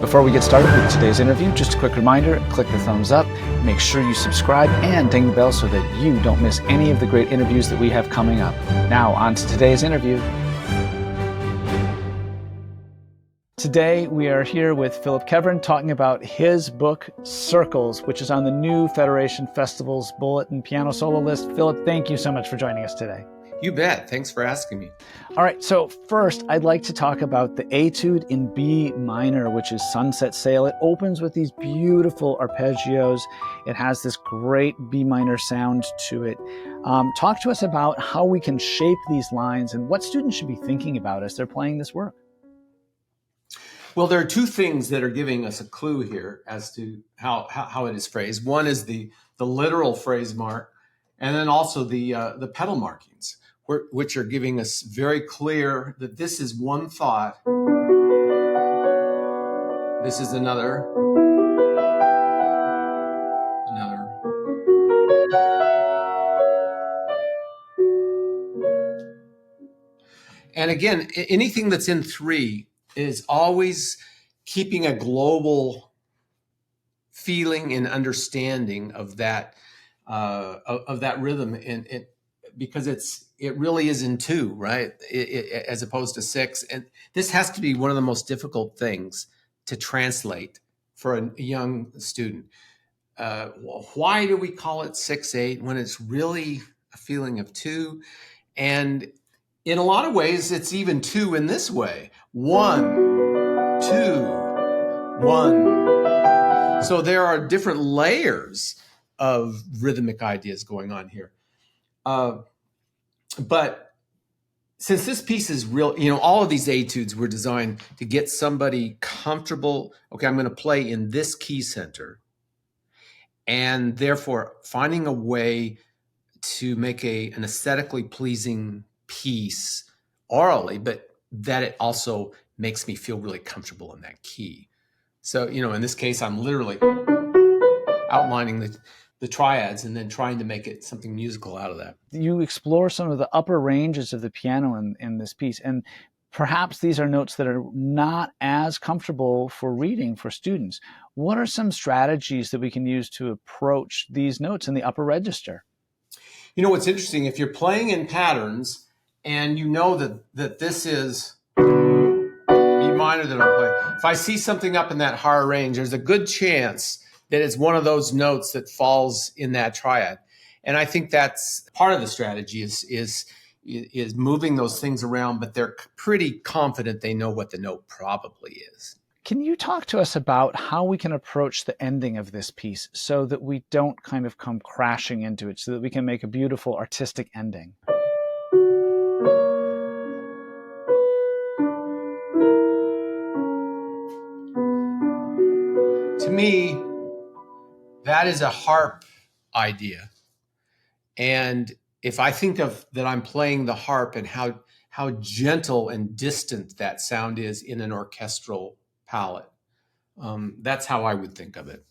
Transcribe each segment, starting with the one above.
Before we get started with today's interview, just a quick reminder, click the thumbs up, make sure you subscribe and ding the bell so that you don't miss any of the great interviews that we have coming up. Now, on to today's interview. Today, we are here with Phillip Keveren talking about his book, Circles, which is on the new Federation Festival's Bulletin Piano Solo list. Phillip, thank you so much for joining us today. You bet. Thanks for asking me. All right, so first, I'd like to talk about the Etude in B minor, which is Sunset Sail. It opens with these beautiful arpeggios. It has this great B minor sound to it. Talk to us about how we can shape these lines and what students should be thinking about as they're playing this work. Well, there are two things that are giving us a clue here as to how it is phrased. One is the literal phrase mark, and then also the pedal markings, which are giving us very clear that this is one thought. This is another. And again, anything that's in three is always keeping a global feeling and understanding of that rhythm, and because it really is in two, right? As opposed to six, and this has to be one of the most difficult things to translate for a young student. Why do we call it 6/8 when it's really a feeling of two? And in a lot of ways, it's even two in this way. 1, 2, 1. So there are different layers of rhythmic ideas going on here. But since this piece is real, all of these etudes were designed to get somebody comfortable. Okay, I'm going to play in this key center. And therefore, finding a way to make an aesthetically pleasing piece orally, but that it also makes me feel really comfortable in that key. So, in this case, I'm literally outlining the triads and then trying to make it something musical out of that. You explore some of the upper ranges of the piano in this piece, and perhaps these are notes that are not as comfortable for reading for students. What are some strategies that we can use to approach these notes in the upper register? What's interesting, if you're playing in patterns and you know that this is B minor that I'm playing, if I see something up in that higher range, there's a good chance that it's one of those notes that falls in that triad. And I think that's part of the strategy is moving those things around, but they're pretty confident they know what the note probably is. Can you talk to us about how we can approach the ending of this piece so that we don't kind of come crashing into it, so that we can make a beautiful artistic ending? To me, that is a harp idea. And if I think of that I'm playing the harp and how gentle and distant that sound is in an orchestral palette, that's how I would think of it.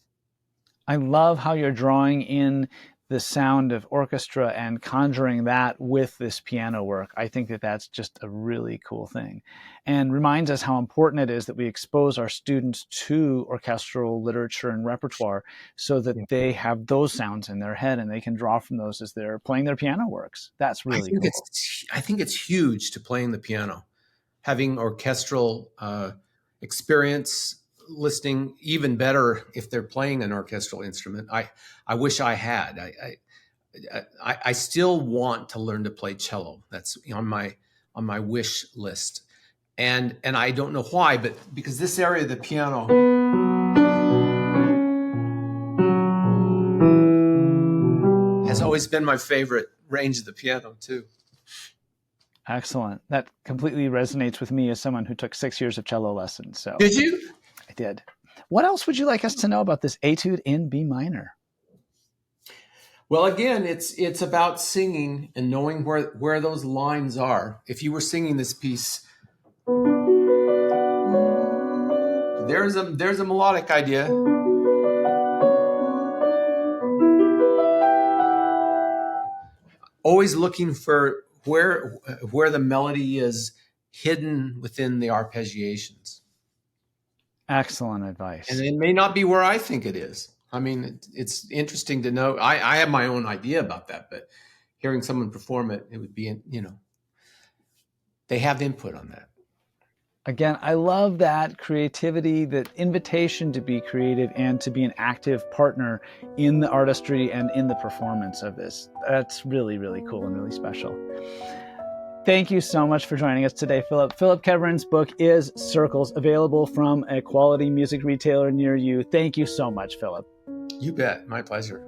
I love how you're drawing in the sound of orchestra and conjuring that with this piano work. I think that that's just a really cool thing, and reminds us how important it is that we expose our students to orchestral literature and repertoire so that they have those sounds in their head and they can draw from those as they're playing their piano works. That's really cool. I think it's huge to playing the piano, having orchestral experience, listening, even better if they're playing an orchestral instrument. I wish I had. I still want to learn to play cello. That's on my wish list, and I don't know why, but because this area of the piano has always been my favorite range of the piano too. Excellent. That completely resonates with me as someone who took 6 years of cello lessons. So did you? I did. What else would you like us to know about this Etude in B minor? Well, again, it's about singing and knowing where those lines are. If you were singing this piece, there's a melodic idea. Always looking for where the melody is hidden within the arpeggiations. Excellent And advice. it may not be where I think it is. I mean, it's interesting to know. I have my own idea about that, but hearing someone perform it, it would be, they have input on that. Again, I love that creativity, that invitation to be creative and to be an active partner in the artistry and in the performance of this. That's really, really cool and really special. Thank you so much for joining us today, Phillip. Phillip Keveren's book is Circles, available from a quality music retailer near you. Thank you so much, Phillip. You bet. My pleasure.